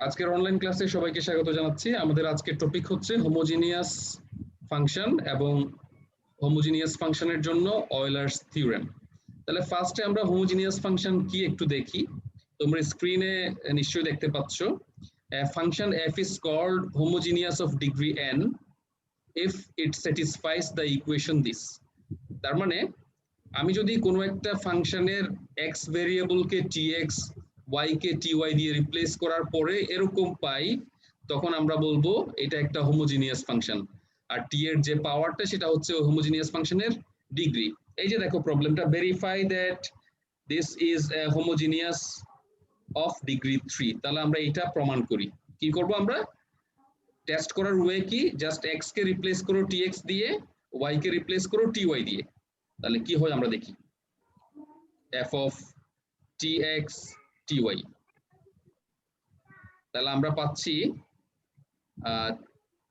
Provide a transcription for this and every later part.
আজকের অনলাইন ক্লাসে সবাইকে স্বাগত জানাচ্ছি। আমাদের আজকের টপিক হচ্ছে হোমোজিনিয়াস ফাংশন এবং হোমোজিনিয়াস ফাংশনের জন্য অয়েলার্স থিওরেম। তাহলে ফার্স্টে আমরা হোমোজিনিয়াস ফাংশন কি একটু দেখি। তোমরা স্ক্রিনে নিশ্চয়ই দেখতে পাচ্ছ, function f is called homogeneous of degree n if it satisfies the equation this. তার মানে আমি যদি কোনো একটা ফাংশনের x ভেরিয়েবলকে tx, y কে ty দিয়ে রিপ্লেস করার পরে এরকম পাই, তখন আমরা বলবো এটা একটা হোমোজিনিয়াস ফাংশন। আর t এর যে পাওয়ারটা সেটা হচ্ছে হোমোজিনিয়াস ফাংশনের ডিগ্রি। এই যে দেখো প্রবলেমটা, verify that this is a homogeneous of degree 3। তাহলে আমরা এটা প্রমাণ করি। কি করব আমরা? টেস্ট করার ওয়ে কি? জাস্ট x কে রিপ্লেস করো tx দিয়ে, y কে রিপ্লেস করো ty দিয়ে। তাহলে কি হয় আমরা দেখি। f of tx ty, তাহলে আমরা পাচ্ছি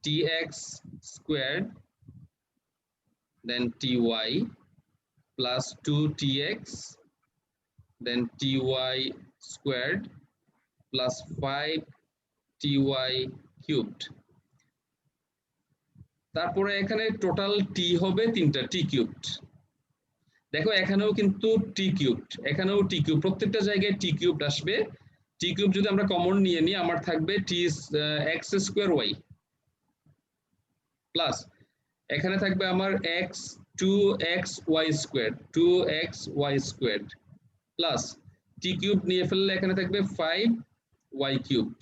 tx squared then ty plus 2tx then ty squared plus 5ty cubed। তারপরে এখানে টোটাল t হবে তিনটা, t cubed। দেখো এখানেও কিন্তু t cubed, এখানেও t cubed, প্রত্যেকটা জায়গায় t cubed আসবে। t cubed যদি আমরা কমন নিয়ে নিই, আমার থাকবে t x square y plus এখানে থাকবে আমার x 2xy squared 2xy squared plus t cubed নিয়ে ফেললে এখানে থাকবে 5y cubed।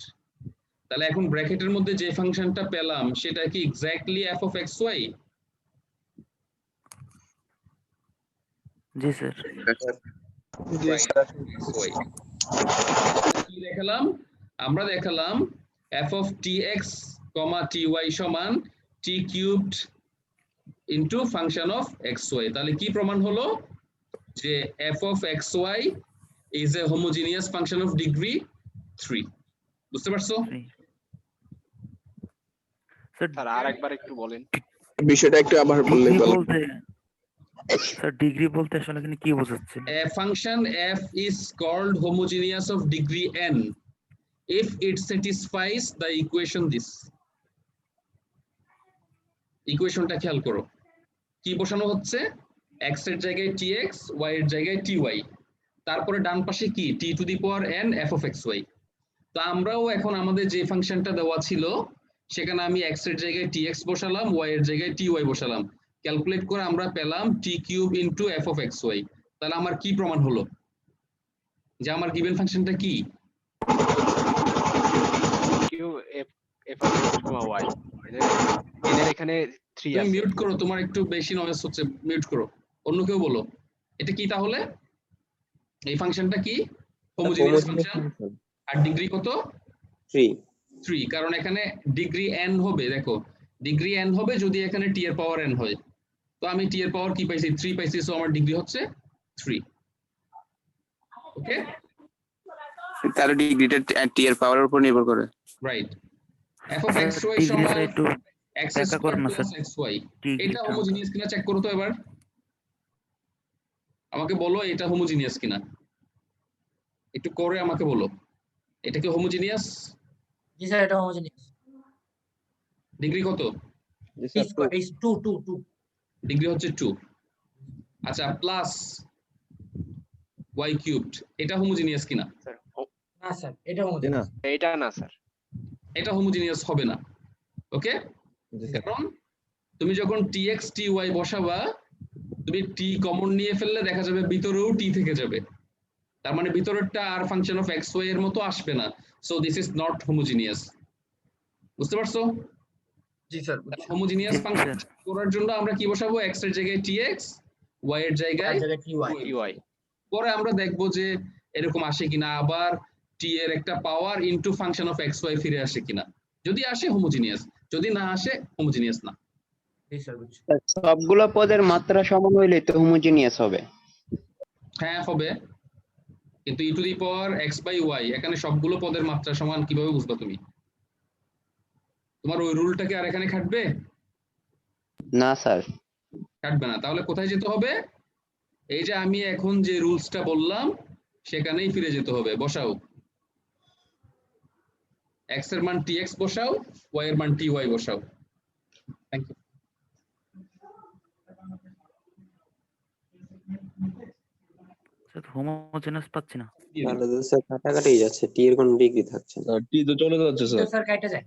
তাহলে এখন ব্র্যাকেটের মধ্যে যে ফাংশনটা পেলাম সেটা কি exactly f of xy? G sir. G sir. কি দেখালাম? আমরা দেখালাম f of tx, ty সমান t cubed into function of xy। তাহলে কি প্রমাণ হলো? যে f of xy is a homogeneous function of degree 3। বুঝতে পারছো? স্যার আরেকবার একটু বলেন বিষয়টা, একটু আবার বললেই ভালো। স্যার ডিগ্রি বলতে আসলে এখানে কি বোঝাচ্ছেন? A function f is called homogeneous of degree n if it satisfies the equation this। ইকুয়েশনটা খেয়াল করো, কি বসানো হচ্ছে? x এর জায়গায় tx, y এর জায়গায় ty, তারপরে ডান পাশে কি t two the power n f of xy। তো আমরাও এখন আমাদের যে ফাংশনটা দেওয়া ছিল সেখানে আমি x এর জায়গায় tx বসালাম, y এর জায়গায় ty বসালাম, ক্যালকুলেট করে আমরা পেলাম t cube into f of xy। তাহলে আমার কি প্রমাণ হলো? যে আমার গিভেন ফাংশনটা কি? Q f f of x comma y. এদের এখানে 3 তুমি আছে। মিউট করো, তোমার একটু বেশি নয়েজ হচ্ছে, মিউট করো। অন্য কেউ বলো, এটা কি তাহলে? এই ফাংশনটা কি? Homogeneous function. আর ডিগ্রি কত? 3। কারণ এখানে ডিগ্রি n হবে, দেখো ডিগ্রি n হবে যদি এখানে t এর পাওয়ার n হয়। তো আমি t এর পাওয়ার কি পাইছি? 3 পাইছি, সো আমার ডিগ্রি হচ্ছে 3। ওকে, তার ডিগ্রিটা টি এর পাওয়ারের উপর নির্ভর করে। রাইট। f of xy সমান x স্কয়ার প্লাস xy। এটা হোমোজিনিয়াস কিনা চেক করো তো এবার। আমাকে বলো এটা হোমোজিনিয়াস কিনা, একটু করে আমাকে বলো এটা কি হোমোজিনিয়াস? জি স্যার, এটা হোমোজিনিয়াস। ডিগ্রি কত? is 2 ডিগ্রি হচ্ছে 2। আচ্ছা, প্লাস y কিউবড, এটা হোমোজিনিয়াস কিনা? না স্যার, এটা হোমোজিনিয়াস। এটা না স্যার, এটা হোমোজিনিয়াস হবে না। ওকে, কারণ তুমি যখন tx ty বসাবা, তুমি t কমন নিয়ে ফেললে দেখা যাবে ভিতরেও t থেকে যাবে, তার মানে ভিতরেরটা আর ফাংশন অফ xy এর মতো আসবে না। So this is not homogeneous. বুঝতে পারছো? জি স্যার। হোমোজিনিয়াস ফাংশন করার জন্য আমরা কি বসাবো? x এর জায়গায় tx, y এর জায়গায় ই পরে আমরা দেখবো যে এরকম আসে কিনা, আবার t এর একটা পাওয়ার ইনটু ফাংশন অফ xy ফিরে আসে কিনা। যদি আসে হোমোজিনিয়াস, যদি না আসে হোমোজিনিয়াস না। জি স্যার, বুঝছি। সবগুলো পদের মাত্রা সমান হইলে তো হোমোজিনিয়াস হবে। হ্যাঁ হবে, কিন্তু e to the power x by y এখানে সবগুলো পদের মাত্রা সমান কিভাবে বুঝবা তুমি? তোমার ওই রুলটা কি আর এখানে খাটবে? না স্যার, খাটবে না। তাহলে কোথায় যেতে হবে? এই যে আমি এখন যে রুলসটা বললাম সেখানেই ফিরে যেতে হবে। বসাও x এর মান tx বসাও, y এর মান ty বসাও। Thank you. হোমোজেনাস পাচ্ছি না। তাহলে তো স্যার কাটাকাটি যাচ্ছে, টি এর কোনো ডিগ্রি থাকছে না। টি তো চলে যাচ্ছে তো স্যার। স্যার কাটা যায়।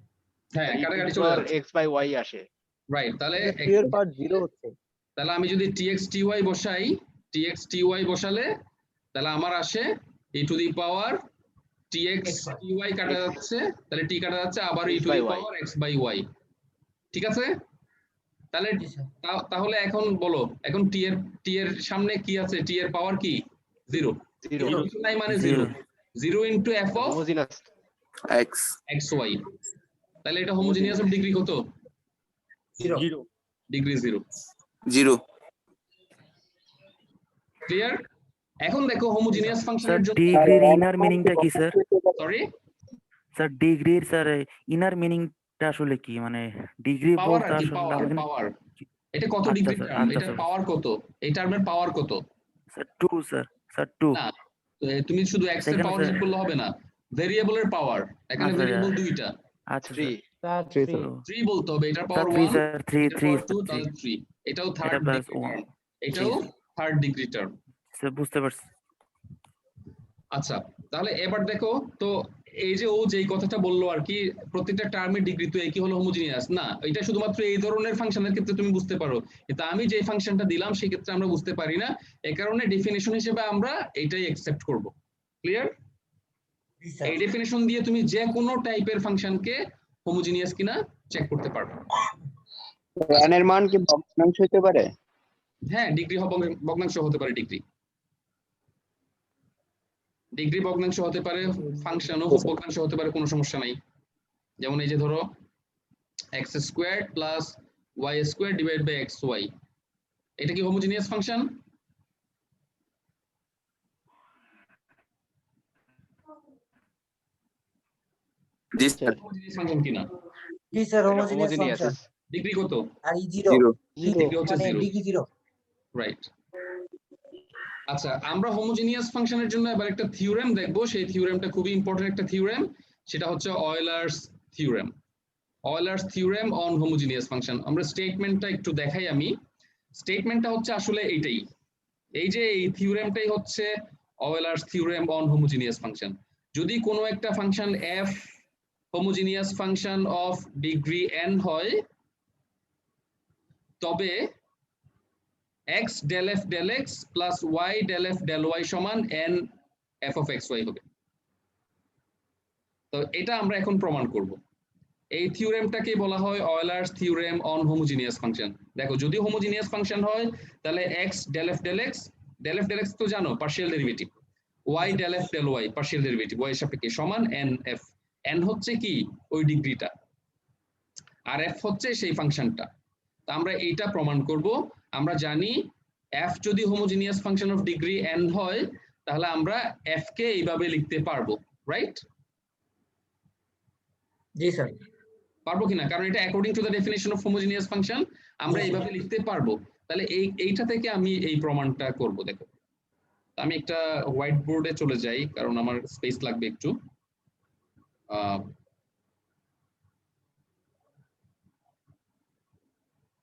হ্যাঁ, কাটাকাটি চলে যাচ্ছে, x by y আসে। রাইট। তাহলে টি এর পার্ট 0 হচ্ছে। তাহলে আমি যদি tx ty বসাই, tx ty বসালে তাহলে আমার আসে e to the power tx ty কাটা যাচ্ছে, তাহলে t কাটা যাচ্ছে, আবার e x to by the y। Power x by y। ঠিক আছে? তাহলে জি স্যার। তাহলে এখন বলো, এখন t এর সামনে কি আছে? t এর পাওয়ার কি? 0। 0 কিছু নাই মানে 0। Zero. 0 into f of homogeneous x xy। তাহলে এটা হোমোজিনিয়াস অফ ডিগ্রি কত? 0 ডিগ্রি 0। 0 ক্লিয়ার? এখন দেখো হোমোজিনিয়াস স্যার ফাংশনের জন্য, ডিগ্রির ইনার মিনিংটা কি স্যার? সরি, স্যার ডিগ্রির স্যার ইনার মিনিংটা আসলে কি, মানে ডিগ্রি পাওয়ার বলতে আর কি, আসলে পাওয়ার আমাদের পাওয়ার। এটা কত আচ্ছা ডিগ্রি স্যার, টার্ম? আচ্ছা এটা স্যার। পাওয়ার কত? এই টার্মের পাওয়ার কত? Sir 2 sir, sir 2। না, তুমি শুধু x এর সেখানে পাওয়ার স্যার- হিসাব করলে হবে না, ভেরিয়েবলের পাওয়ার। এখানে আচ্ছা, ভেরিয়েবল দুইটা, আচ্ছা 3 স্যার। 3 বলতে হবে। এটার স্যার পাওয়ার 3 1, স্যার, 3 এটার 3 পাওয়ার 2, তাহলে 3। এটাও থার্ড এটা প্লাস ডিগ্রি 1। টার্ম, এটাও থার্ড ডিগ্রি টার্ম। স্যার বুঝতে পারছি। আচ্ছা, তাহলে এবার দেখো তো, এই যে ও যেই কথাটা বললো আর কি, প্রত্যেকটা টার্মের ডিগ্রি তো একই হলো হোমোজিনিয়াস না, এটা শুধুমাত্র এই ধরনের ফাংশনের ক্ষেত্রে তুমি বুঝতে পারো, কিন্তু আমি যে ফাংশনটা দিলাম সেই ক্ষেত্রে আমরা বুঝতে পারি না। এই কারণে ডেফিনিশন হিসেবে আমরা এটাই অ্যাকসেপ্ট করব। ক্লিয়ার? জি স্যার। এই ডেফিনিশন দিয়ে তুমি যে কোনো টাইপের ফাংশনকে হোমোজিনিয়াস কিনা চেক করতে পারবে। n এর মান কি ভগ্নাংশ হতে পারে? হ্যাঁ, ডিগ্রি ভগ্নাংশ হতে পারে, ডিগ্রি ভগ্নাংশ হতে পারে, ফাংশনও ভগ্নাংশ হতে পারে, কোনো সমস্যা নাই। যেমন এই যে ধরো x squared plus y squared divide by xy, এটা কি হোমোজিনিয়াস ফাংশন? জি স্যার হোমোজিনিয়াস ফাংশন কিনা? জি স্যার, এটা হোমোজিনিয়াস হোমোজিনিয়াস। ফাংশন। ডিগ্রি কত? আর ই 0 0 ডিগ্রি হচ্ছে মানে 0, ডিগ্রি 0। রাইট। আচ্ছা, আমরা হোমোজিনিয়াস ফাংশনের জন্য এবার একটা থিওরেম দেখব। সেই থিওরেমটা খুবই ইম্পর্টেন্ট একটা থিওরেম, সেটা হচ্ছে Euler's theorem. Euler's theorem on homogeneous function. আমরা স্টেটমেন্টটা একটু দেখাই। আমি স্টেটমেন্টটা হচ্ছে আসলে এইটাই, এই যে এই থিওরেমটাই হচ্ছে Euler's theorem on homogeneous function. যদি কোনো একটা function f homogeneous function of degree n হয়, তবে x del f del x plus y del f del y সমান n f of xy হবে। তো এটা আমরা এখন প্রমাণ করব। এই থিওরেমটাকে বলা হয় অয়লার্স থিওরেম অন হোমোজিনিয়াস ফাংশন। দেখো, যদি হোমোজিনিয়াস ফাংশন হয় তাহলে x del f del x, del f del x তো জানো partial derivative, y del f del y partial derivative y এর সাপেক্ষে সমান n f। n হচ্ছে কি ওই ডিগ্রিটা, আর f হচ্ছে সেই ফাংশনটা। তো আমরা এইটা প্রমাণ করব। আমরা জানি f যদি homogeneous function of degree n হয়, তাহলে আমরা f কে এইভাবে লিখতে পারবো, রাইট? জি স্যার। পারবো কিনা? কারণ এটা according to the definition of homogeneous function আমরা এইভাবে লিখতে পারবো। তাহলে এইটা থেকে আমি এই প্রমাণটা করব। দেখো, আমি একটা হোয়াইট বোর্ডে চলে যাই, কারণ আমার স্পেস লাগবে একটু।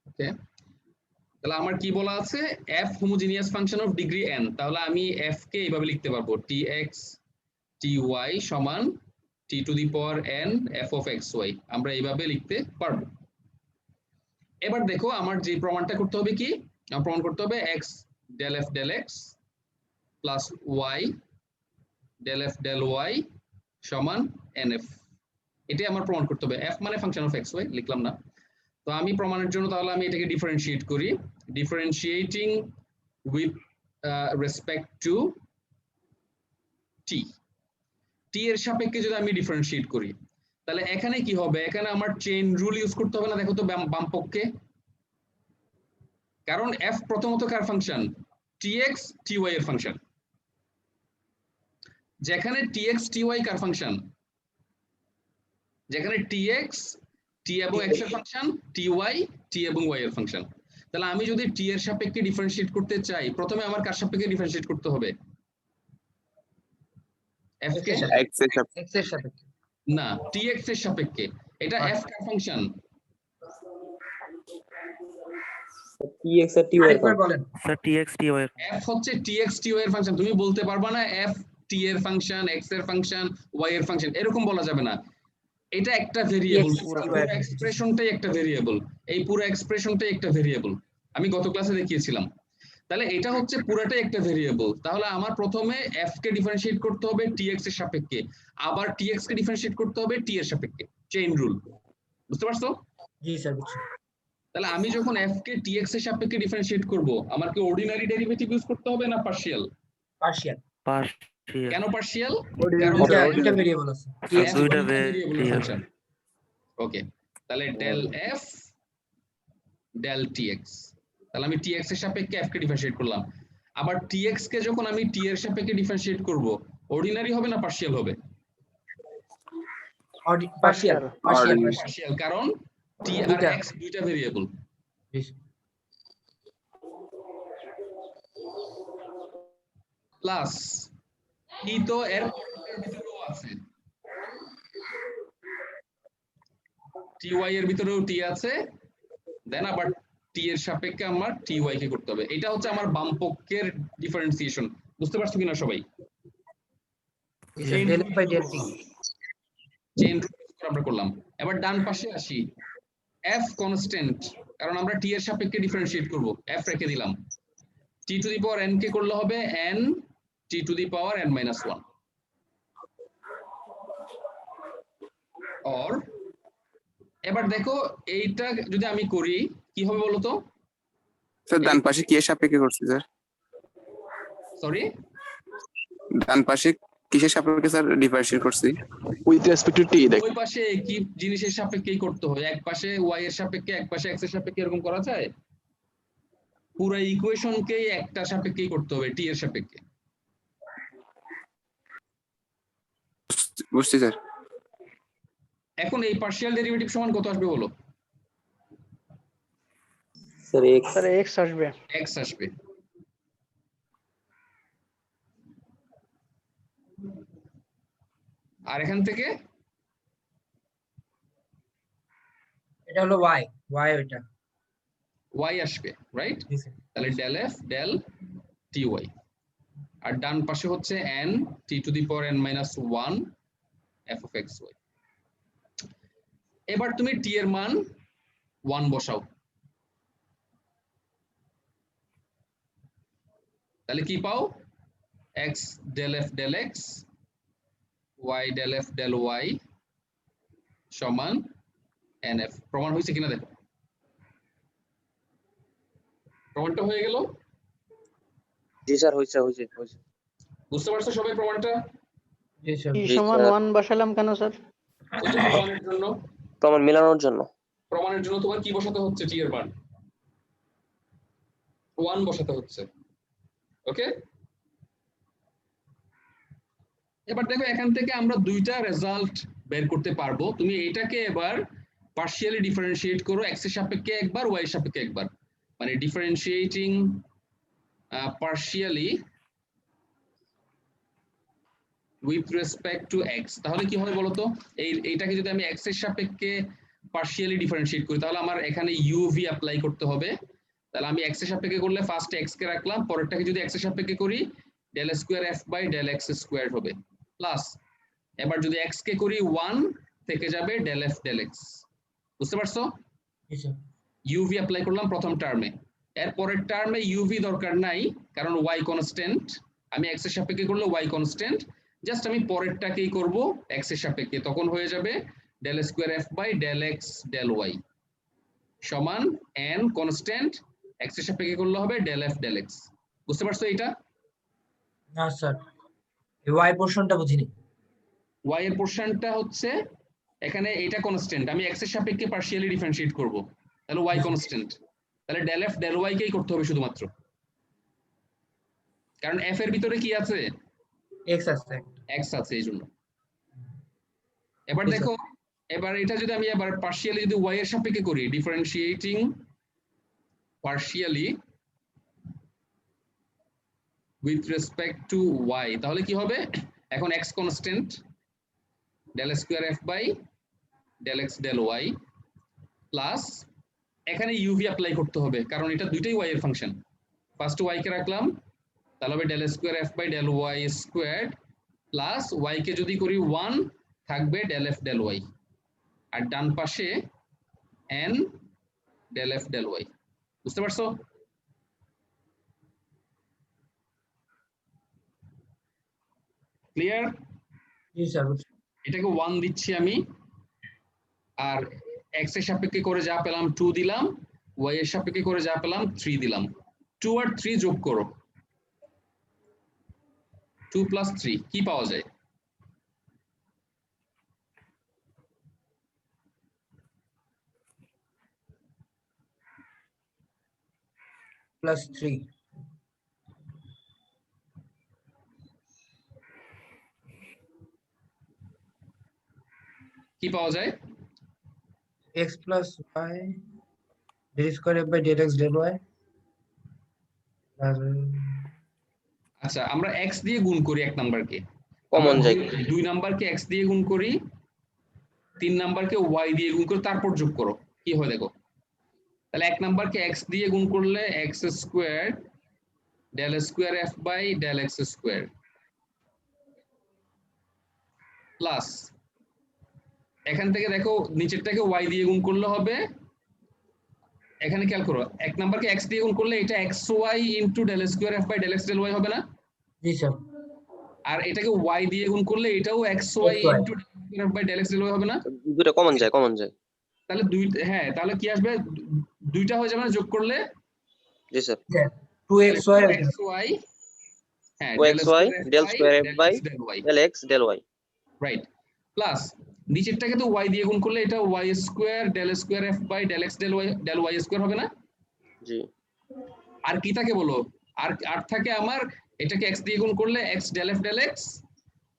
ওকে, তাহলে আমার কি বলা আছে? f homogeneous function of degree n। তাহলে আমি f কে এইভাবে লিখতে পারবো, tx ty সমান t two the power n f of xy। আমরা এইভাবে লিখতে পারবো। এবার দেখো, আমার যে প্রমাণটা করতে হবে কি, আমার প্রমাণ করতে হবে x del f del x plus y del f del y সমান nf। এটাই আমার প্রমাণ করতে হবে। f মানে ফাংশন অফ xy লিখলাম না। তো আমি প্রমাণের জন্য তাহলে আমি এটাকে ডিফারেন্সিয়েট করি, differentiating with respect to t। t এর সাপেক্ষে যদি আমি ডিফারেন্সিয়েট করি, তাহলে এখানে কি হবে? এখানে আমার চেইন রুল ইউজ করতে হবে না। দেখো তো বাম পক্ষে, কারণ f প্রথমত কার ফাংশন? tx ty এর ফাংশন। যেখানে tx ty কার ফাংশন? যেখানে tx t এবং x এর ফাংশন, ty t এবং y এর ফাংশন। তাহলে আমি যদি t এর সাপেক্ষে ডিফারেন্সিয়েট করতে চাই, প্রথমে আমার কার সাপেক্ষে ডিফারেন্সিয়েট করতে হবে? f কে x এর সাথে x এর সাপেক্ষে। না, tx এর সাপেক্ষে। এটা f কার ফাংশন? tx আর ty এর আরেকবার function। বলেন। স্যার txt এর f হচ্ছে tx ty এর ফাংশন। তুমি বলতে পারবা না f t এর ফাংশন, x এর ফাংশন, y এর ফাংশন, এরকম বলা যাবে না। এটা একটা ভেরিয়েবল, পুরো এক্সপ্রেশনটাই একটা ভেরিয়েবল। এই পুরো এক্সপ্রেশনটাই একটা ভেরিয়েবল, আমি গত ক্লাসে দেখিয়েছিলাম। তাহলে এটা হচ্ছে পুরাটাই একটা ভেরিয়েবল। তাহলে আমার প্রথমে f কে ডিফারেন্সিয়েট করতে হবে tx এর সাপেক্ষে, আবার tx কে ডিফারেন্সিয়েট করতে হবে t এর সাপেক্ষে। চেইন রুল, বুঝতে পারছো? জি স্যার বুঝছি। তাহলে আমি যখন f কে tx এর সাপেক্ষে ডিফারেন্সিয়েট করব, আমার কি অর্ডিনারি ডেরিভেটিভ ইউজ করতে হবে না পার্শিয়াল? পার্শিয়াল। পার্শিয়াল কেন পার্শিয়াল? দুইটা ভেরিয়েবল আছে। F দুইটা ভেরিয়েবলের variable। ফাংশন। ওকে, তাহলে ডেল f ডেল tx, তাহলে আমি tx এর সাপেক্ষে f কে ডিফারেন্সিয়েট করলাম। আবার tx কে যখন আমি t এর সাপেক্ষে ডিফারেন্সিয়েট করব, অর্ডিনারি হবে না পার্শিয়াল হবে? পার্শিয়াল। পার্শিয়াল, কারণ t আর দুইটা। x দুইটা ভেরিয়েবল। প্লাস ই তো এর ভিতরেও আছে, ty এর ভিতরেও t আছে, দেন আবার t এর সাপেক্ষে আমার ty কে করতে হবে। এটা হচ্ছে আমার বাম পক্ষের ডিফারেন্সিয়েশন, বুঝতে পারছো কিনা সবাই? Del by del t. Chain rule আমরা করলাম। এবার ডান পাশে আসি, f কনস্ট্যান্ট, কারণ আমরা t এর সাপেক্ষে ডিফারেন্সিয়েট করব, f রেখে দিলাম। t two the power n কে করলে হবে n t two the power n minus 1, or এবার দেখো এইটা যদি আমি করি কি হবে বলো তো? স্যার ডান পাশে কি এর সাপেক্ষে করছি স্যার? সরি, ডান পাশে কিসের সাপেক্ষে স্যার ডিফারেন্সিয়েট করছি? with respect to t দেখ ওই পাশে কি জিনিসের সাপেক্ষেই করতে হয়, এক পাশে y এর সাপেক্ষে এক পাশে x এর সাপেক্ষে, এরকম করা যায়? পুরো ইকুয়েশনকেই একটা সাপেক্ষেই করতে হবে, t এর সাপেক্ষে। বুঝছি স্যার। এখন এই পার্শিয়াল ডেরিভেটিভ সমান কত আসবে বলো? স্যার x স্যার x আসবে। x আসবে। আর এখান থেকে এটা হলো y ওইটা। y আসবে, রাইট? জি স্যার। তাহলে ডেল f ডেল ty, আর ডান পাশে হচ্ছে n t two the power n minus 1 f of x y। এবার তুমি t এর মান 1 বসাও, তাহলে কি পাও? x del f del x y del f del y সমান nf। প্রমাণ হয়েছে কিনা দেখো, প্রমাণটা হয়ে গেল? জি স্যার হইছে বুঝতে পারছো সবাই প্রমাণটা? জি স্যার। t সমান 1 বসালাম কেন স্যার? ওই যে প্রমাণের জন্য, প্রমাণ মেলানোর জন্য। প্রমাণের জন্য তোমার কি বসাতে হচ্ছে? t এর মান 1 বসাতে হচ্ছে। ওকে, এবার দেখো এখান থেকে আমরা দুইটা রেজাল্ট বের করতে পারবো। তুমি এটাকে এবার পার্শিয়ালি ডিফারেন্সিয়েট করো, x এর সাপেক্ষে একবার, y এর সাপেক্ষে একবার, মানে differentiating partially with respect to x। তাহলে কি হবে বলতো? এইটাকে যদি আমি x এর সাপেক্ষে পার্শিয়ালি ডিফারেন্সিয়েট করি, তাহলে আমার এখানে uv অ্যাপ্লাই করতে হবে। তাহলে আমি x এর সাপেক্ষে করলে ফার্স্ট x কে রাখলাম, পরেরটাকে যদি x এর সাপেক্ষে করি del square f by del x square হবে, প্লাস এবার যদি x কে করি 1 থেকে যাবে ডেল f ডেল x। বুঝতে পারছো? জি স্যার। uv অ্যাপ্লাই করলাম প্রথম টার্মে, এর পরের টার্মে uv দরকার নাই কারণ y কনস্ট্যান্ট, আমি x এর সাপেক্ষে করলে y কনস্ট্যান্ট, জাস্ট আমি পরেরটাকেই করব x এর সাপেক্ষে, তখন হয়ে যাবে del square f by del x del y সমান n কনস্ট্যান্ট, x এর সাপেক্ষে করলে হবে ডেল f ডেল x। বুঝতে পারছো এটা? না স্যার, এই y পোরশনটা বুঝিনি। y এর পোরশনটা হচ্ছে এখানে এটা কনস্ট্যান্ট, আমি x এর সাপেক্ষে পার্শিয়ালি ডিফারেন্সিয়েট করব, তাহলে y কনস্ট্যান্ট, তাহলে ডেল f ডেল y কেই করতে হবে শুধুমাত্র, কারণ f এর ভিতরে কি আছে? x আছে। x আছে, এই জন্য। এবার দেখো, এবার এটা যদি আমি এবার পার্শিয়ালি যদি y এর সাপেক্ষে করি, differentiating partially with respect to y, তাহলে কি হবে? এখন x constant, del square f by del x del y plus এখানে uv অ্যাপ্লাই করতে হবে কারণ এটা দুইটাই y এর ফাংশন। ফার্স্ট y কে রাখলাম, তাহলে হবে del square f by del y squared plus y কে যদি করি 1 থাকবে del f del y, আর ডান পাশে n del f del y। বুঝতে পারছো? ক্লিয়ার? জি স্যার। এটাকে 1 দিচ্ছি আমি, আর x এর সাপেক্ষে করে যা পেলাম 2 দিলাম, y এর সাপেক্ষে করে যা পেলাম 3 দিলাম। 2 আর 3 যোগ করো, 2 + 3 কি পাওয়া যায়? +3 কি পাওয়া যায়? x plus y del square f by del x del y আর আচ্ছা, আমরা x দিয়ে গুণ করি এক নাম্বারকে, কমন যায়। 2 নাম্বারকে x দিয়ে গুণ করি, 3 নাম্বারকে y দিয়ে গুণ করে তারপর যোগ করো, কি হয় দেখো। তাহলে এক নাম্বারকে x দিয়ে গুণ করলে x square del square f by del x square plus এখান থেকে দেখো নিচেরটাকে y দিয়ে গুণ করলে হবে, এখানে খেয়াল করো এক নাম্বারকে x দিয়ে গুণ করলে এটা xy into del square f by del x del y হবে না? জি স্যার। আর এটাকে y দিয়ে গুণ করলে এটাও xy into del square f by del x del y হবে না? দুটো কমন যায়, কমন যায়। তাহলে হ্যাঁ, তাহলে কি আসবে? দুইটা হয়ে যাবে না যোগ করলে? জি স্যার। 2xy xy হ্যাঁ 2xy del square f by del x del y, right, plus নিচেরটাকে তো y দিয়ে গুণ করলে এটা y square del square f by del x del y square হবে না? জি। আর কি থাকে বলো? আর থাকে আমার এটাকে x দিয়ে গুণ করলে x del f del x,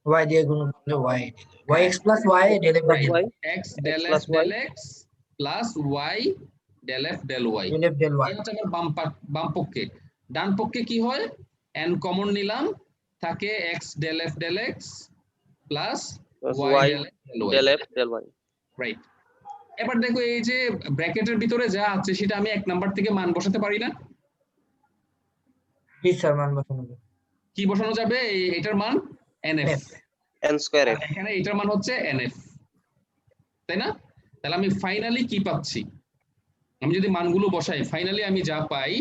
y দিয়ে গুণ করলে y x plus y del f by del y x del f del x plus y del f del y। del f del y এটা হচ্ছে আমার বাম পক্ষে। ডান পক্ষে কি হয়? n কমন নিলাম, থাকে x del f del x plus y del f del y। Right, এবার দেখো এই যে ব্র্যাকেটের ভিতরে যা আছে সেটা আমি এক নাম্বার থেকে মান বসাতে পারি না? জি স্যার, মান বসানো যাবে। কি বসানো যাবে? এটার মান nf, n square f, এখানে এটার মান হচ্ছে nf, তাই না? তাহলে আমি ফাইনালি কি পাচ্ছি? আমি যদি মানগুলো বসাই ফাইনালি আমি যা পাই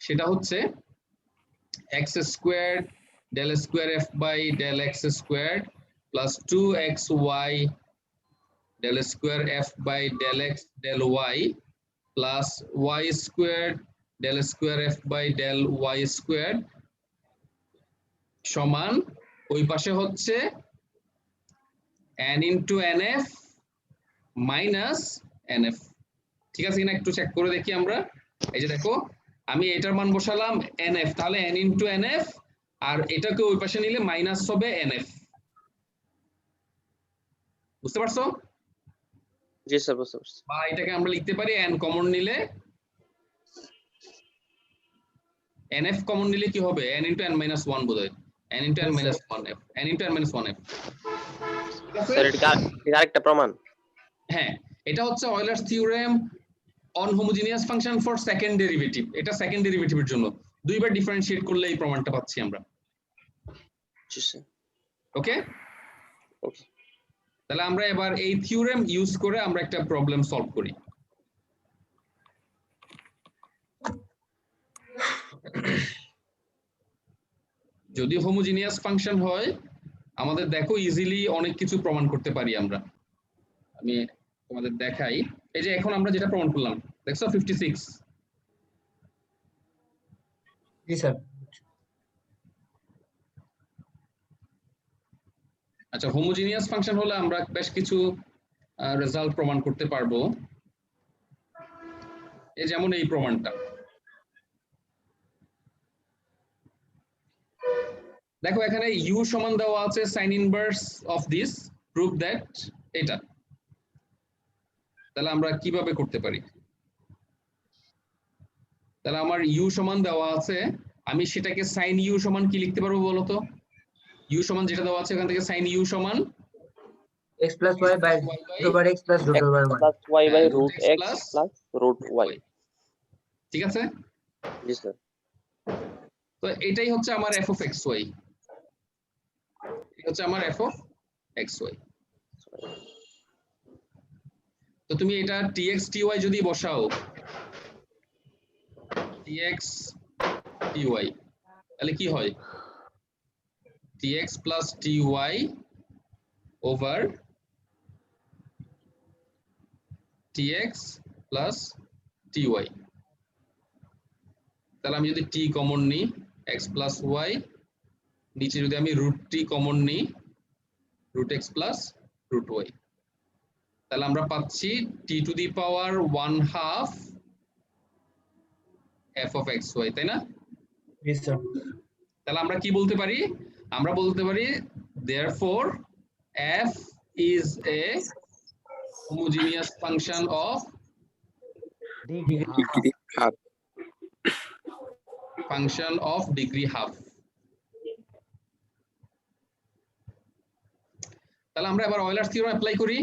সেটা হচ্ছে x squared del square f by del x squared plus 2xy del square f by del x del y plus y squared del square f by del y squared সমান ওই পাশে হচ্ছে n into nf minus nf। ঠিক আছে কিনা একটু check করে দেখি আমরা। এই যে দেখো আমি এটার মান বসালাম nf, তাহলে n into nf, আর এটাকে ওই পাশে নিলে মাইনাস হবে nf। বুঝতে পারছো? জি স্যার বুঝতে পারছি। বা এটাকে আমরা লিখতে পারি n কমন নিলে, nf কমন নিলে কি হবে? n into n minus 1 বোধহয়, n into n minus 1f, n into n minus 1f। Sir এটা আরেকটা প্রমাণ। হ্যাঁ, এটা হচ্ছে Euler's theorem on homogeneous function for second derivative. এটা সেকেন্ড ডেরিভেটিভের জন্য দুইবার ডিফারেন্সিয়েট করলে এই প্রমাণটা পাচ্ছি আমরা। জি স্যার। Okay, okay. তাহলে আমরা এবার এই থিওরেম ইউজ করে আমরা একটা প্রবলেম সলভ করি। যদি হোমোজিনিয়াস ফাংশন হয় আমাদের দেখো ইজিলি অনেক কিছু প্রমাণ করতে পারি আমরা। আমি তোমাদের দেখাই, এই যে এখন আমরা যেটা প্রমাণ করলাম দেখছো 56। জি স্যার। আচ্ছা, হোমোজিনিয়াস ফাংশন হলে আমরা বেশ কিছু রেজাল্ট প্রমাণ করতে পারবো। এই যেমন এই প্রমাণটা দেখো, এখানে u সমান দেওয়া আছে sin inverse of this, prove that এটা। তাহলে আমরা কিভাবে করতে পারি? তাহলে আমার u সমান দেওয়া আছে, আমি সেটাকে sin u সমান কি লিখতে পারবো বলো তো? u সমান যেটা দেওয়া আছে ওখান থেকে sin u সমান x plus y by root over x plus root x over y. plus y by হ্যাঁ, root root x x plus plus root y. ঠিক আছে? জি স্যার। তো এটাই হচ্ছে আমার f of xy, এটা হচ্ছে আমার f of xy। তো তুমি এটা tx ty যদি বসাও, tx ty, তাহলে কি হয়? tx plus ty over tx plus ty। তাহলে আমি যদি t কমন নিই, x plus y, নিচে যদি আমি root t কমন নিই, root x plus root y, তাহলে আমরা পাচ্ছি t to the power 1/2 f of xy, তাই না? Yes, sir. তাহলে আমরা কি বলতে পারি? আমরা বলতে পারি therefore f is a homogeneous function of Degree half. degree half। তাহলে আমরা এবার অয়লার্স থিওরেম অ্যাপ্লাই করি।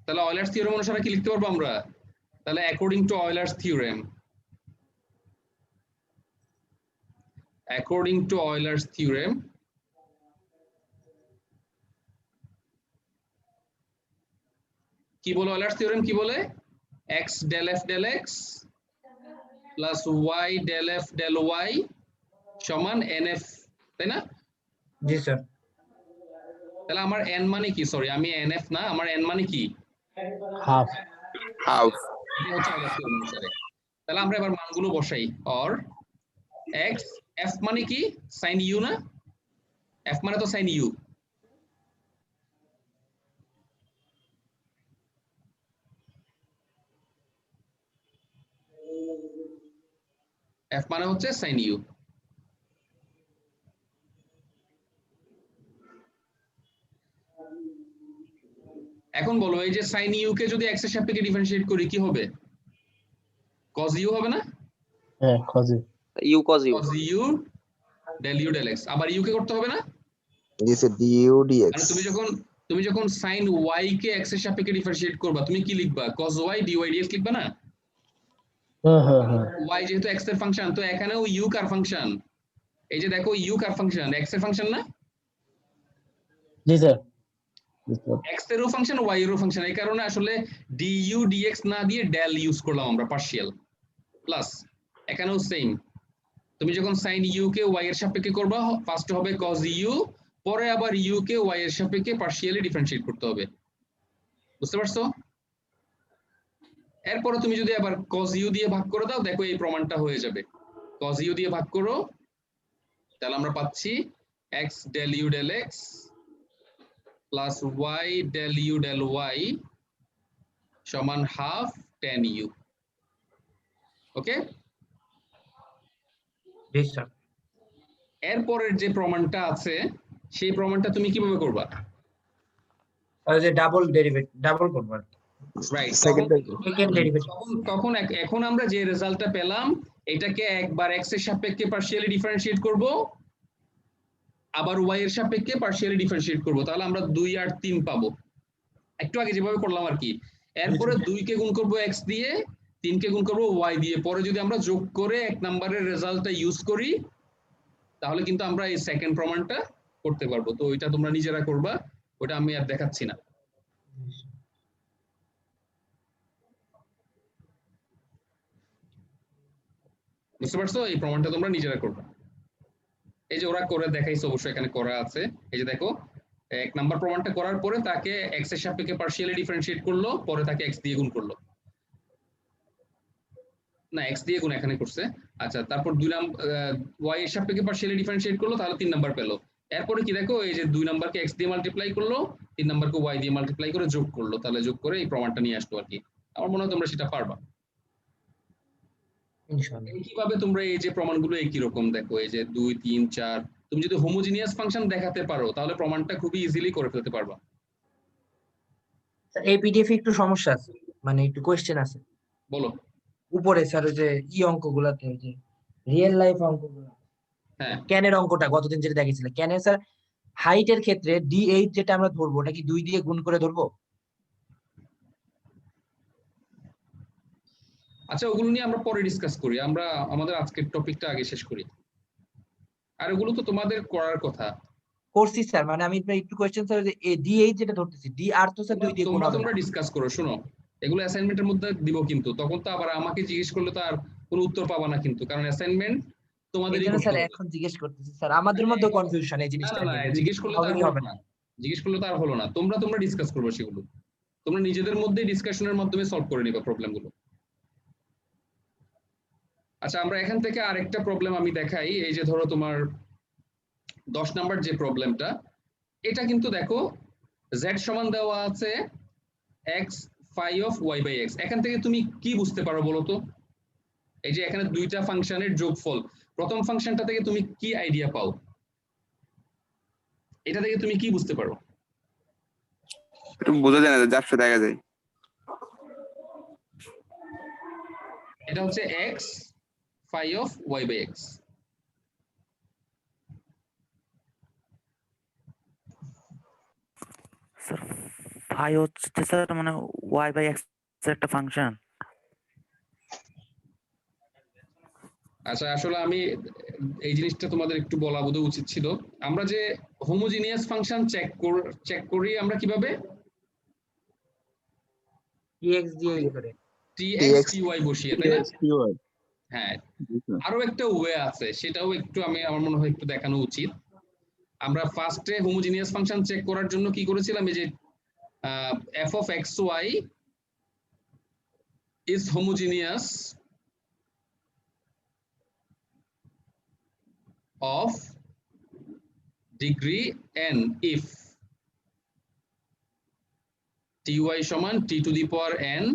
তাহলে অয়লার্স থিওরেম অনুসারে কি লিখতে পারবো আমরা? তাহলে অ্যাকর্ডিং টু অয়লার্স থিওরেম, কি বলে অয়লার্স থিওরেম? কি বলে? x del f del x plus y del f del y সমান nf, তাই না? জি স্যার। তাহলে আমার n মানে কি? সরি, আমি nf না, আমার n মানে কি? হাফ। Half. তাহলে আমরা এবার মানগুলো বসাই। or x, f মানে কি? sin u না? f মানে তো sin u। f মানে হচ্ছে sin u। এখন বলো, এই যে sin u কে যদি x এর সাপেক্ষে ডিফারেন্সিয়েট করি কি হবে? cos u হবে না? হ্যাঁ, cos u। u cos u. cos u del u del x, আবার u কে করতে হবে না? This is du dx. মানে তুমি যখন sin y কে x এর সাপেক্ষে ডিফারেন্সিয়েট করবা, তুমি কি লিখবা? cos y dy dx লিখবা না? হ্যাঁ। y যেহেতু x এর ফাংশন, তো এখানেও u কার ফাংশন? এই যে দেখো, u কার ফাংশন? x এর ফাংশন না? জি স্যার। x এরও ফাংশন, y এরও ফাংশন, এই কারণে আসলে du dx না দিয়ে del ইউজ করলাম আমরা, পার্শিয়াল। প্লাস এখানেও সেম, তুমি যখন sin u কে y এর সাপেক্ষে করবা, ফার্স্ট হবে cos u, পরে আবার u কে y এর সাপেক্ষে পার্শিয়ালি ডিফারেন্সিয়েট করতে হবে। বুঝতে পারছো? এরপরে তুমি যদি আবার cos u দিয়ে ভাগ করে দাও, দেখো এই প্রমাণটা হয়ে যাবে। cos u দিয়ে ভাগ করো, তাহলে আমরা পাচ্ছি x del u del x plus y del u del y সমান half tan u। ওকে? জি স্যার। এরপরের যে প্রমাণটা আছে, সেই প্রমাণটা তুমি কিভাবে করবা? তাহলে যে ডাবল ডেরিভেটিভ, ডাবল করব। Right, second derivative. তখন এখন আমরা যে রেজাল্টটা পেলাম, এটাকে একবার x এর সাপেক্ষে পার্শিয়ালি ডিফারেন্সিয়েট করব, আবার y এর সাপেক্ষে পার্শিয়ালি ডিফারেন্সিয়েট করব, তাহলে আমরা 2 আর 3 পাবো। একটু আগে যেভাবে করলাম আর কি। এরপরে 2 কে গুণ করব x দিয়ে, 3 কে গুণ করব y দিয়ে, পরে যদি আমরা যোগ করে এক নম্বরের রেজাল্টটা ইউজ করি, তাহলে কিন্তু আমরা এই সেকেন্ড প্রমাণটা করতে পারবো। তো ওইটা তোমরা নিজেরা করবা, ওটা আমি আর দেখাচ্ছি না। বুঝতে পারছো? এই প্রমাণটা তোমরা নিজেরা করবা। এই যে ওরা করে দেখাইছে, অবশ্যই এখানে করা আছে। এই যে দেখো, এক নাম্বার প্রমাণটা করার পরে তাকে x এর সাপেক্ষে পার্শিয়ালি ডিফারেন্সিয়েট করলো, পরে তাকে x দিয়ে গুণ করলো, না x দিয়ে গুণ এখানে করছে। আচ্ছা, তারপর 2 নাম্বার y এর সাপেক্ষে পার্শিয়ালি ডিফারেন্সিয়েট করলো, তাহলে 3 নাম্বার পেলো। এরপরে কি দেখো, এই যে 2 নাম্বারকে x দিয়ে মাল্টিপ্লাই করলো, 3 নাম্বারকে y দিয়ে মাল্টিপ্লাই করে যোগ করলো, তাহলে যোগ করে এই প্রমাণটা নিয়ে আসলো আর কি। আমার মনে হয় তোমরা সেটা পারবা ইনশাআল্লাহ। কিভাবে তোমরা এই যে প্রমাণগুলো একই রকম দেখো, এই যে 2 3 4, তুমি যদি হোমোজিনিয়াস ফাংশন দেখাতে পারো, তাহলে প্রমাণটা খুবই ইজিলি করে ফেলতে পারবা। স্যার এই পিডিএফ একটু সমস্যা আছে, মানে একটু কোশ্চেন আছে। বলো। উপরে স্যার ওই যে অঙ্কগুলাতে, ওই যে রিয়েল লাইফ অঙ্কগুলো, হ্যাঁ, ক্যানের অঙ্কটা গতদিন যেটা দেখিয়েছিল, ক্যানের স্যার হাইটের ক্ষেত্রে D8 যেটা আমরা ধরবো ওটা কি 2 দিয়ে গুণ করে ধরবো? আচ্ছা, ওগুলো নিয়ে আমরা পরে ডিসকাস করি, আমরা আমাদের আজকের টপিকটা আগে শেষ করি। আর ওগুলো তো তোমাদের করার কথা। করছি স্যার, মানে আমি একটু কোশ্চেন স্যার, যে D8 যেটা ধরতেছি, DR তো স্যার 2 দিয়ে গুণ হবে তোমরা না। ডিসকাস করো, শোনো এগুলো অ্যাসাইনমেন্টের মধ্যে দিব, কিন্তু তখন তো আবার আমাকে জিজ্ঞেস করলে তো আর কোনো উত্তর পাবা না, কিন্তু কারণ অ্যাসাইনমেন্ট তোমাদেরই এইজন্য করতে স্যার হবে। এখন জিজ্ঞেস করতেছি স্যার, আমাদের মধ্যে কনফিউশন এই না জিনিসটা না না, নিয়ে, জিজ্ঞেস করলে তো আর হবে কি হলো হবে না, না। জিজ্ঞেস করলে তো আর হলো না, তোমরা ডিসকাস করবে সেগুলো, তোমরা নিজেদের মধ্যে ডিসকাশনের মাধ্যমে সলভ করে নিবে প্রবলেমগুলো। আচ্ছা, আমরা এখান থেকে আরেকটা প্রবলেম আমি দেখাই। এই যে ধরো তোমার 10 নাম্বার যে প্রবলেমটা, এটা কিন্তু দেখো z সমান দেওয়া আছে x phi of y by x। এখান থেকে তুমি কি বুঝতে পারো বলো তো? এই যে এখানে দুইটা ফাংশনের যোগফল, প্রথম ফাংশনটা থেকে তুমি কি আইডিয়া পাও? এটা থেকে তুমি কি বুঝতে পারো? একটু বোঝা যায় না, যাচ্ছে দেখা যায়। এটা হচ্ছে x phi of y by x। Sir phi হচ্ছে স্যার মানে ওয়াই বাই এক্স এর একটা ফাংশন। আচ্ছা, আসলে আমি এই জিনিসটা তোমাদের একটু বলা বোধহয় উচিত ছিল। আমরা যে হোমোজিনিয়াস ফাংশন চেক করি আমরা কিভাবে? TX দিয়ে ইয়ে করে tx ty বসিয়ে, তাই না? হ্যাঁ, আরো একটা ওয়ে আছে, সেটাও একটু আমার মনে হয় একটু দেখানো উচিত। আমরা ফার্স্টে হোমোজিনিয়াস ফাংশন চেক করার জন্য কি করেছিলাম, এই যে f of xy is homogeneous of degree n if ty সমান t to the power n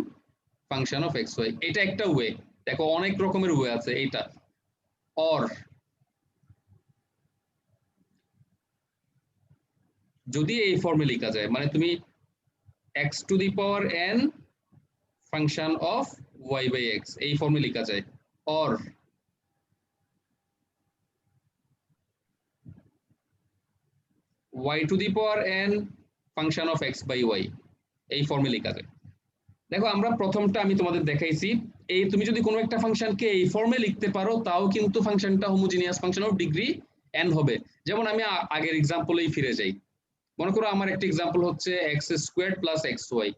function of xy। এটা একটা ওয়ে, দেখো অনেক রকমের ওয়ে আছে। এটা অর যদি এই ফর্মে লেখা যায়, মানে তুমি x to the power n function of y by x এই ফর্মে লেখা যায়, or y to the power n function of x by y এই ফর্মে লেখা যায়। দেখো আমরা প্রথমটা আমি তোমাদের দেখাইছি, এই তুমি যদি কোনো একটা ফাংশনকে এই ফর্মে লিখতে পারো তাও কিন্তু ফাংশনটা homogeneous function of degree n হবে। যেমন আমি আগের এক্সাম্পলেই ফিরে যাই, মনে করো আমার একটা এক্সাম্পল হচ্ছে x স্কোয়ার প্লাস xy।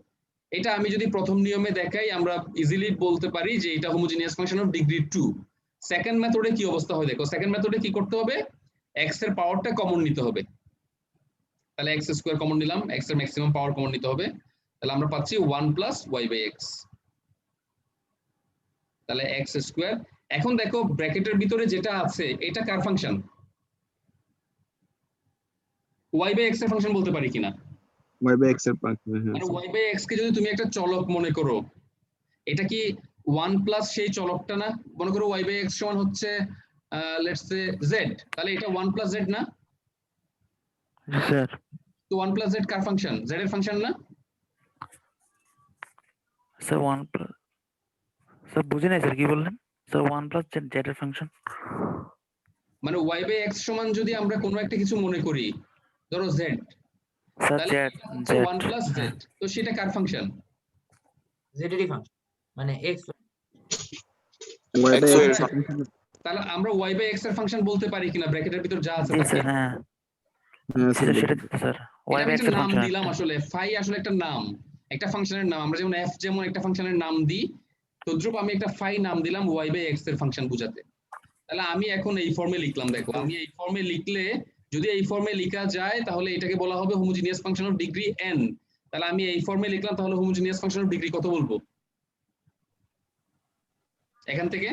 এটা আমি যদি প্রথম নিয়মে দেখাই, আমরা ইজিলি বলতে পারি যে এটা homogeneous function of degree 2। Second মেথডে কি অবস্থা হয় দেখো, সেকেন্ড মেথডে কি করতে হবে, x এর পাওয়ারটা কমন নিতে হবে। তাহলে x স্কোয়ার কমন নিলাম, x এর ম্যাক্সিমাম পাওয়ার কমন নিতে হবে, তাহলে আমরা পাচ্ছি 1 প্লাস y বাই x। তাহলে x স্কোয়ার। এখন দেখো ব্র্যাকেটের ভিতরে যেটা আছে এটা কার ফাংশন? y বাই x এর ফাংশন বলতে পারি কিনা? y by x এর ফাংশন। মানে y বাই x কে যদি তুমি একটা চলক মনে করো, এটা কি 1 প্লাস সেই চলকটা না? মনে করো y বাই x সমান হচ্ছে লেটস সে z, তাহলে এটা 1 প্লাস z না? স্যার তো 1 প্লাস z কার ফাংশন? z এর ফাংশন না? স্যার ওয়ান প্লাস, স্যার বুঝি নাই স্যার কি বললেন স্যার, ওয়ান প্লাস জেড এর ফাংশন মানে y বাই x সমান যদি আমরা কোনো একটা কিছু মনে করি, ধরো z, স্যার তাহলে জেড হচ্ছে 1 প্লাস z, তো সেটা কার ফাংশন? Z এরই ফাংশন, মানে x। তাহলে আমরা y বাই x এর ফাংশন বলতে পারি কিনা ব্র্যাকেটের ভিতর যা আছে জি তাকে? স্যার, হ্যাঁ সেটা সেটা স্যার ওয়াই এটা বাই আমি এক্স একটা এর নাম ফাংশন দিলাম, আসলে ফাই আসলে একটা নাম, একটা ফাংশনের নাম। আমরা যেমন f যেমন একটা ফাংশনের নাম দিই, তদ্রুপ আমি একটা ফাই নাম দিলাম y বাই x এর ফাংশন বোঝাতে। তাহলে আমি এখন এই ফর্মে লিখলাম, দেখো আমি এই ফর্মে লিখলে, যদি এই ফর্মে লেখা যায় তাহলে এটাকে বলা হবে homogeneous function of degree n। তাহলে আমি এই ফর্মে লিখলাম, তাহলে হোমোজিনিয়াস ফাংশন অফ ডিগ্রি কত বলবো এখান থেকে?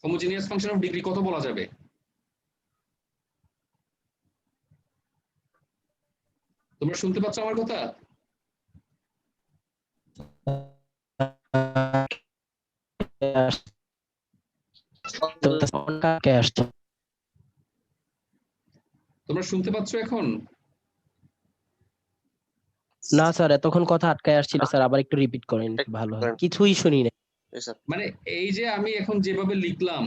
হোমোজিনিয়াস ফাংশন অফ ডিগ্রি কত বলা যাবে? তোমরা শুনতে পাচ্ছ আমার কথা? তোমরা শুনতে পাচ্ছ এখন? না স্যার, এতক্ষণ কথা আটকায় আসছিল স্যার, আবার একটু রিপিট করেন ভালো হয়, কিছুই শুনি না। মানে এই যে আমি এখন যেভাবে লিখলাম,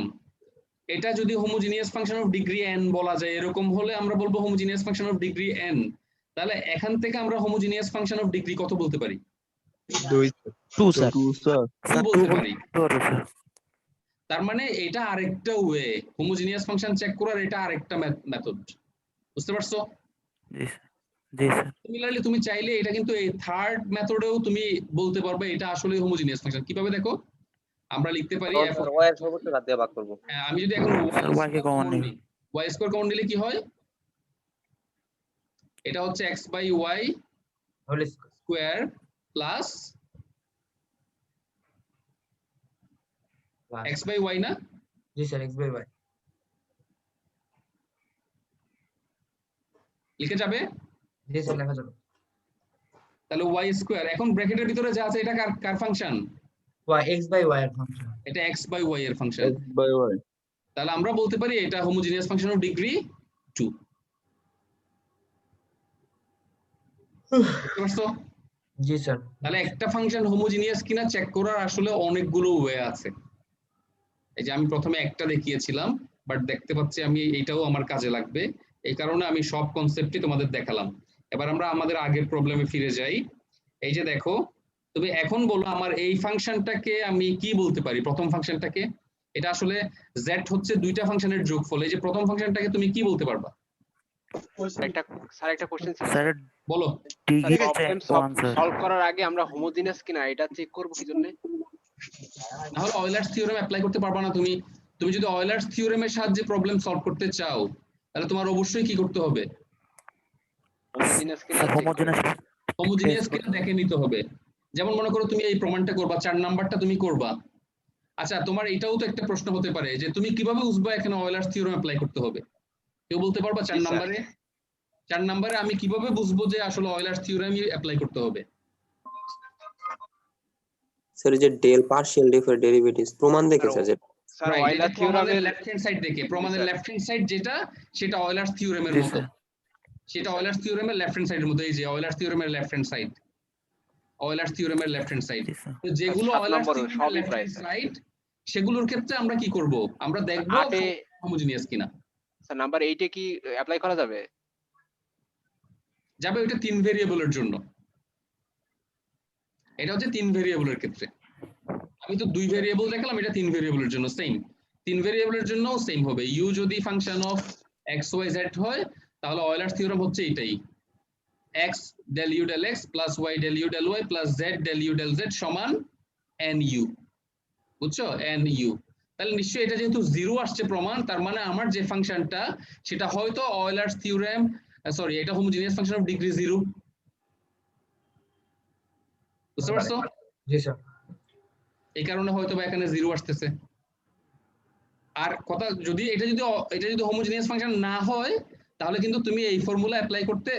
এটা যদি homogeneous function of degree n বলা যায়, এরকম হলে আমরা বলবো homogeneous function of degree n। তাহলে এখান থেকে আমরা হোমোজিনিয়াস ফাংশন অফ ডিগ্রি কত বলতে পারি? 2 স্যার। 2 স্যার 2 বলতে পারি। বলতে স্যার। তার মানে এটা আরেকটা ওয়ে, হোমোজিনিয়াস ফাংশন চেক করার এটা আরেকটা মেথড। বুঝতে পারছো? জি স্যার, জি স্যার। সিমিলারলি তুমি চাইলে এটা কিন্তু এই থার্ড মেথডেও তুমি বলতে পারবে এটা আসলে হোমোজিনিয়াস ফাংশন। কিভাবে দেখো? আমরা লিখতে পারি f স্যার ওয়াই এর সর্বোচ্চ ঘাত দিয়ে ভাগ করব। আমি যদি এখন স্যার y কে কমন নিই। y স্কয়ার কমন নিলে কি হয়? এটা হচ্ছে x by y whole square plus square. x by y না? জি স্যার, x বাই y। লিখে যাবে? জি স্যার, লেখা যাবে। তাহলে y স্কয়ার, এখন ব্র্যাকেটের ভিতরে যা আছে এটা কার function? y x by y এর ফাংশন। এটা x বাই y এর ফাংশন। তাহলে আমরা বলতে পারি এটা হোমোজিনিয়াস ফাংশন অফ ডিগ্রি 2। বুঝতে পারছো? জি স্যার। তাহলে একটা ফাংশন হোমোজিনিয়াস কিনা চেক করার আসলে অনেকগুলো ওয়ে আছে। এই যে আমি প্রথমে একটা দেখিয়েছিলাম, বাট দেখতে পাচ্ছি আমি এটাও আমার কাজে লাগবে, এই কারণে আমি সব কনসেপ্টই তোমাদের দেখালাম। এবার আমরা আমাদের আগের প্রবলেমে ফিরে যাই। এই যে দেখো, তুমি এখন বলো আমার এই ফাংশনটাকে আমি কি বলতে পারি? প্রথম ফাংশনটাকে, এটা আসলে z হচ্ছে দুইটা ফাংশনের যোগফল। এই যে প্রথম ফাংশনটাকে তুমি কি বলতে পারবা? স্যার একটা কোশ্চেন ছিল স্যার বলো। ডিগ্রি হচ্ছে প্রবলেম 1 স্যার। সলভ করার আগে আমরা হোমোজিনিয়াস কিনা এটা চেক করব কি জন্য? না হলে অয়লার্স থিওরেম অ্যাপ্লাই করতে পারবা না তুমি। তুমি যদি অয়লার্স থিওরেমের সাহায্যে প্রবলেম সলভ করতে চাও, তাহলে তোমার অবশ্যই কি করতে হবে? হোমোজিনিয়াস কিনা স্যার check করব। হোমোজেনাস হোমোজিনিয়াস কিনা দেখে নিতে হবে। যেমন মনে করো তুমি এই প্রমাণটা করবা, 4 নাম্বারটা তুমি করবা। আচ্ছা, তোমার এটাও তো একটা প্রশ্ন হতে পারে যে তুমি কিভাবে বুঝবা এখানে অয়লার্স থিওরেম অ্যাপ্লাই করতে হবে? কেউ বলতে পারবা 4 জি, স্যার। নাম্বারে? 4 নাম্বারে আমি কিভাবে বুঝবো যে আসলে অয়লার্স থিওরেমই অ্যাপ্লাই করতে হবে? স্যার এই যে ডেল পার্শিয়াল ডেরিভেটিভস প্রমাণ দেখে স্যার যে স্যার Right, অয়লার এটা প্রমাণের থিওরামের লেফট হ্যান্ড সাইড দেখে, প্রমাণের স্যার। লেফট হ্যান্ড সাইড যেটা, সেটা অয়লার্স থিওরেমের জি মতো। স্যার। সেটা অয়লার্স থিওরেমের লেফট হ্যান্ড সাইডের মতো। এই যে অয়লার্স থিওরেমের লেফট হ্যান্ড সাইড, অয়লার্স থিওরেমের লেফট হ্যান্ড সাইড। জি স্যার। তো যেগুলো 7 অয়লার্স নম্বর থিওরেমের সবই লেফট প্রায় হ্যান্ড স্যার। সাইড, সেগুলোর ক্ষেত্রে আমরা কি করব? আমরা দেখব 8 এ হোমোজিনিয়াস কিনা। স্যার নাম্বার 8 এ কি অ্যাপ্লাই করা যাবে? যাবে ওইটা 3 ভেরিয়েবলের জন্য। এটা হচ্ছে 3 ভেরিয়েবলের ক্ষেত্রে। আমি তো 2 ভেরিয়েবল দেখালাম, এটা 3 ভেরিয়েবলের জন্য সেম। 3 ভেরিয়েবলের জন্য সেম হবে। u যদি function of x y z হয়, তাহলে অয়লার্স থিওরেম হচ্ছে এটাই, x del u del x plus y del u del y plus z del u del z সমান nu। বুঝছো? nu। তাহলে নিশ্চয়ই এটা যেহেতু 0 আসছে প্রমাণ, তার মানে আমার যে ফাংশনটা সেটা হয়তো অয়লার্স থিওরেম, সরি, এটা হোমোজিনিয়াস ফাংশন অফ ডিগ্রি 0। বুঝতে পারছো? জি স্যার। এই কারণে হয়তো বা এখানে 0 আসতেছে। আর কথা, যদি এটা যদি হোমোজিনিয়াস ফাংশন না হয়, তাহলে কিন্তু তুমি এই ফর্মুলা অ্যাপ্লাই করতে,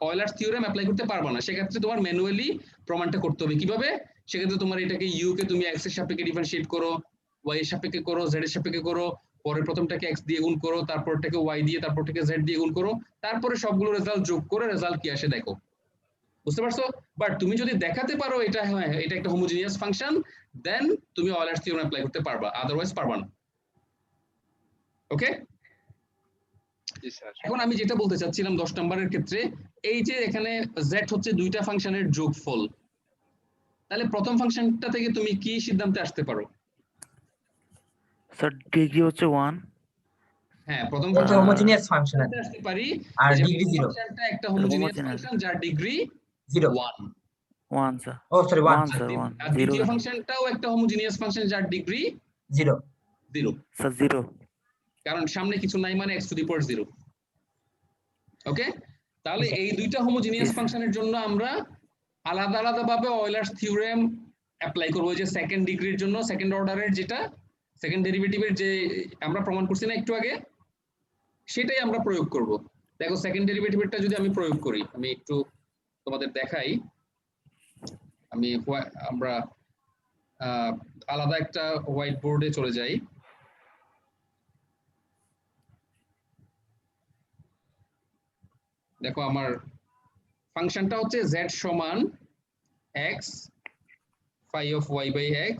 অয়লার্স থিওরেম অ্যাপ্লাই করতে পারবে না। সেক্ষেত্রে তোমার ম্যানুয়ালি প্রমাণটা করতে হবে। কিভাবে? সেক্ষেত্রে তোমার এটাকে ইউ কে তুমি এক্স এর সাপেক্ষে ডিফারেন্সিয়েট করো, ওয়াই এর সাপেক্ষে করো, জেড এর সাপেক্ষে করো, পরে প্রথমটাকে এক্স দিয়ে গুণ করো, তারপরটাকে ওয়াই দিয়ে, তারপরটাকে জেড দিয়ে গুণ করো, তারপরে সবগুলো রেজাল্ট যোগ করে রেজাল্ট কি আসে দেখো। বুঝতে পারছো? বাট তুমি যদি দেখাতে পারো এটা, হ্যাঁ এটা একটা হোমোজিনিয়াস ফাংশন, দেন তুমি অয়লার্স থিওরেম অ্যাপ্লাই করতে পারবা, আদারওয়াইজ পারবা না। ওকে? জি স্যার। এখন আমি যেটা বলতে চাচ্ছিলাম 10 নম্বরের ক্ষেত্রে, এই যে এখানে z হচ্ছে দুইটা ফাংশনের যোগফল, তাহলে প্রথম ফাংশনটা থেকে তুমি কি সিদ্ধান্তে আসতে পারো? স্যার ডিগ্রি হচ্ছে 1। হ্যাঁ, প্রথম এটা হোমোজিনিয়াস ফাংশন ফাংশনটা আসতে পারি আর যে ডিগ্রি 0 ফাংশনটা একটা হোমোজিনিয়াস homogeneous। ফাংশন যার ডিগ্রি 0 1। 1 স্যার। ও সরি 1 1 স্যার 1 আর 0 দ্বিতীয় না ফাংশনটাও একটা হোমোজিনিয়াস ফাংশন যার ডিগ্রি 0 0, স্যার 0। কারণ সামনে কিছু নাই মানে x টু দি পাওয়ার 0। ওকে? তাহলে এই দুইটা হোমোজিনিয়াস ফাংশনের জন্য আমরা আলাদা আলাদা ভাবে অয়লার্স থিওরেম অ্যাপ্লাই করব। যে সেকেন্ড ডিগ্রির জন্য, সেকেন্ড অর্ডারের যেটা সেকেন্ড ডেরিভেটিভের যে আমরা প্রমাণ করছি না একটু আগে, সেটাই আমরা প্রয়োগ করব। দেখো সেকেন্ড ডেরিভেটিভটা যদি আমি প্রয়োগ করি, আমি একটু তোমাদের দেখাই। আমরা আলাদা একটা হোয়াইট বোর্ডে চলে যাই। দেখো আমার ফাংশনটা হচ্ছে z সমান x phi of y by x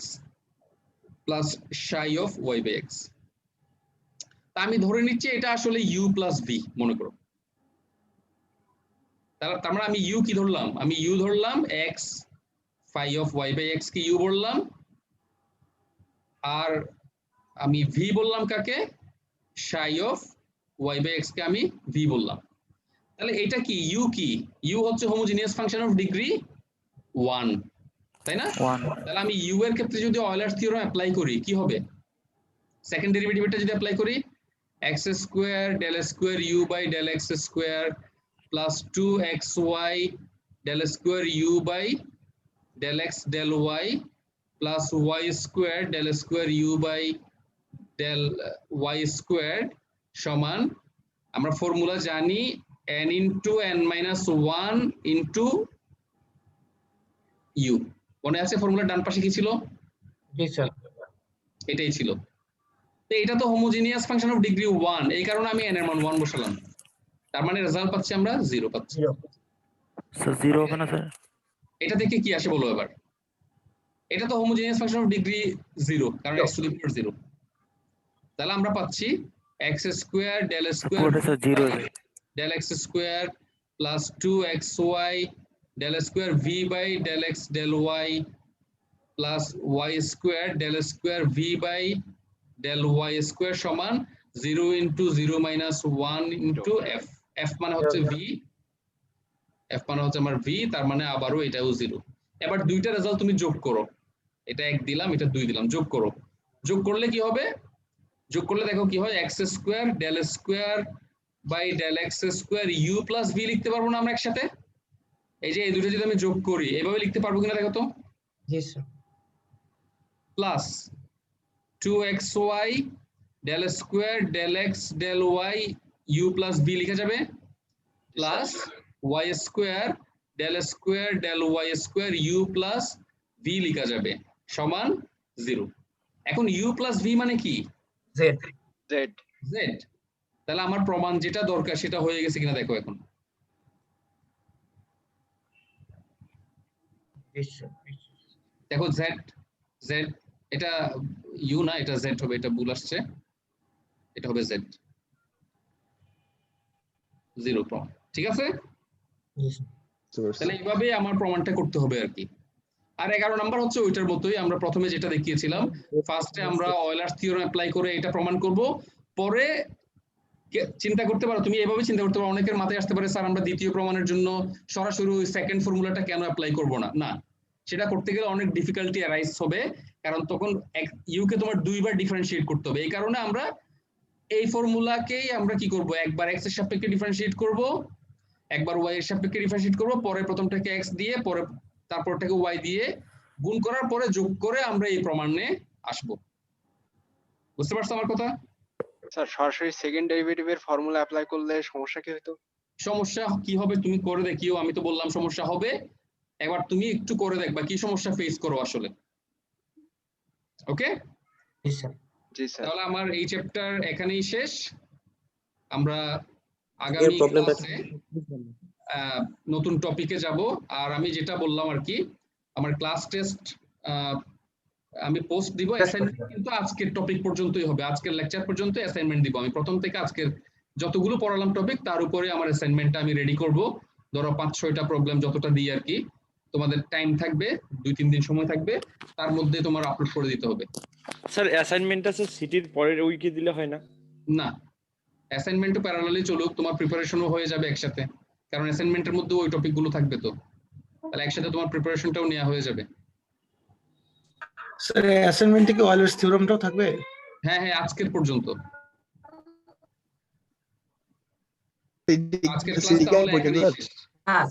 plus psi of y by x। তা আমি ধরে নিচ্ছি এটা আসলে ইউ প্লাস ভি মনে করো। তার মানে আমি ইউ কি ধরলাম, আমি ইউ ধরলাম x phi of y by x কে ইউ বললাম, আর আমি ভি বললাম কাকে, psi of y by x কে আমি ভি বললাম। তাহলে এটা কি ইউ কি, ইউ হচ্ছে হোমোজিনিয়াস ফাংশন অফ ডিগ্রি 1, তাই না? 1 তাহলে আমি ইউ এর ক্ষেত্রে যদি অয়লার্স থিওরেম অ্যাপ্লাই করি কি হবে, সেকেন্ড ডেরিভেটিভটা যদি অ্যাপ্লাই করি x square del square u by del x square plus 2xy del square u by del x del y plus y square del square u by del y square সমান, আমরা formula জানি n into n minus 1 into u. মনে আছে ফর্মুলার ডান পাশে কি ছিল? জি স্যার। এটাই ছিল। তো এটা তো হোমোজিনিয়াস ফাংশন অফ ডিগ্রি 1, এই কারণে আমি n এর মান 1 বসালাম। তার মানে রেজাল্ট পাচ্ছি আমরা 0 পাচ্ছি। স্যার 0 হবে না স্যার? এটা থেকে কি আসে বলো এবার? এটা তো হোমোজিনিয়াস ফাংশন অফ ডিগ্রি 0 কারণ x টু দি পাওয়ার 0। তাহলে আমরা পাচ্ছি x স্কয়ার ডেল স্কয়ার পুরোটা স্যার 0 হবে। Del x square plus 2xy del square v by del x del y plus y square del square v by del y square সমান 0 into 0 minus 1 into f। f মানে হচ্ছে v, f মানে হচ্ছে আমার v, তার মানে আবারও এটাও 0। এবার দুইটা রেজাল্ট তুমি যোগ করো, এটা 1 দিলাম এটা 2 দিলাম, যোগ করো। যোগ করলে কি হবে, যোগ করলে দেখো কি হয়, x square del square by del x square u plus v লিখতে পারবো না আমরা একসাথে? এই যে এই দুটো যদি আমি যোগ করি এভাবে লিখতে পারবো কিনা দেখো তো। জি sir. Plus 2xy del square del x del y u plus v লিখা যাবে, plus y square del y square u plus v লিখা যাবে সমান 0। এখন u প্লাস v মানে কি? জেড। জেড। z। তাহলে আমার প্রমাণ যেটা দরকার সেটা হয়ে গেছে কিনা দেখো এখন। জি স্যার। দেখো z, z এটা u না, এটা z হবে, এটা ভুল আসছে, এটা হবে z 0 প্রমাণ। ঠিক আছে, জি স্যার। তাহলে এইভাবে আমার প্রমাণটা করতে হবে আর কি। আর 11 নাম্বার হচ্ছে ওইটার মতোই, আমরা প্রথমে যেটা দেখিয়েছিলাম, ফার্স্টে আমরা অয়লার্স থিওরেম অ্যাপ্লাই করে এটা প্রমাণ করব, পরে চিন্তা করতে পারো, তুমি এভাবে চিন্তা করতে পারো, অনেকের মাথায় আসতে পারে স্যার আমরা দ্বিতীয় প্রমাণের জন্য সরাসরি ওই সেকেন্ড ফর্মুলাটা কেন অ্যাপ্লাই করব না। না, সেটা করতে গেলে অনেক ডিফিকাল্টি অ্যারাইজ হবে, কারণ তখন ইউ কে তোমার দুইবার ডিফারেন্সিয়েট করতে হবে। এই কারণে আমরা এই ফর্মুলাকেই আমরা কি করব, একবার x এর সাপেক্ষে ডিফারেন্সিয়েট করব, একবার y এর সাপেক্ষে ডিফারেন্সিয়েট করব, পরে প্রথমটাকে x দিয়ে পরে তারপরটাকে y দিয়ে গুণ করার পরে যোগ করে আমরা এই প্রমাণে আসব। বুঝতে পারছো আমার কথা? স্যার সরাসরি সেকেন্ড ডেরিভেটিভের ফর্মুলা অ্যাপ্লাই করলে সমস্যা কি হতো? সমস্যা কি হবে তুমি করে দেখিও, আমি তো বললাম সমস্যা হবে, একবার তুমি একটু করে দেখবা কি সমস্যা ফেস করো আসলে। ওকে, জি স্যার। জি স্যার। তাহলে আমার এই চ্যাপ্টার এখানেই শেষ। আমরা আগামী ক্লাসে নতুন টপিকে যাব। আর আমি যেটা বললাম আর কি, আমার ক্লাস টেস্ট আমি পোস্ট দিব, অ্যাসাইনমেন্ট কিন্তু আজকের টপিক পর্যন্তই হবে, আজকের লেকচার পর্যন্ত অ্যাসাইনমেন্ট দিব। আমি প্রথম থেকে আজকের যতগুলো পড়ালাম টপিক তার উপরে আমার অ্যাসাইনমেন্টটা আমি রেডি করব। ধরো 5-6টা প্রবলেম যতটা দিই আর কি, তোমাদের টাইম থাকবে 2-3 দিন সময় থাকবে, তার মধ্যে তোমার আপলোড করে দিতে হবে। স্যার অ্যাসাইনমেন্টটা স্যার সিটির পরের উইকে দিলে হয় না? না, অ্যাসাইনমেন্টও প্যারালালি চলুক, তোমার প্রিপারেশনও হয়ে যাবে একসাথে, কারণ অ্যাসাইনমেন্টের মধ্যে ওই টপিকগুলো থাকবে, তো তাহলে একসাথে তোমার প্রিপারেশনটাও নেওয়া হয়ে যাবে। স্যার অ্যাসাইনমেন্টে কি অয়লার্স থিওরেমটাও থাকবে? হ্যাঁ হ্যাঁ, আজকের পর্যন্ত, আজকের ক্লাস তাহলে এখানেই শেষ। হ্যাঁ।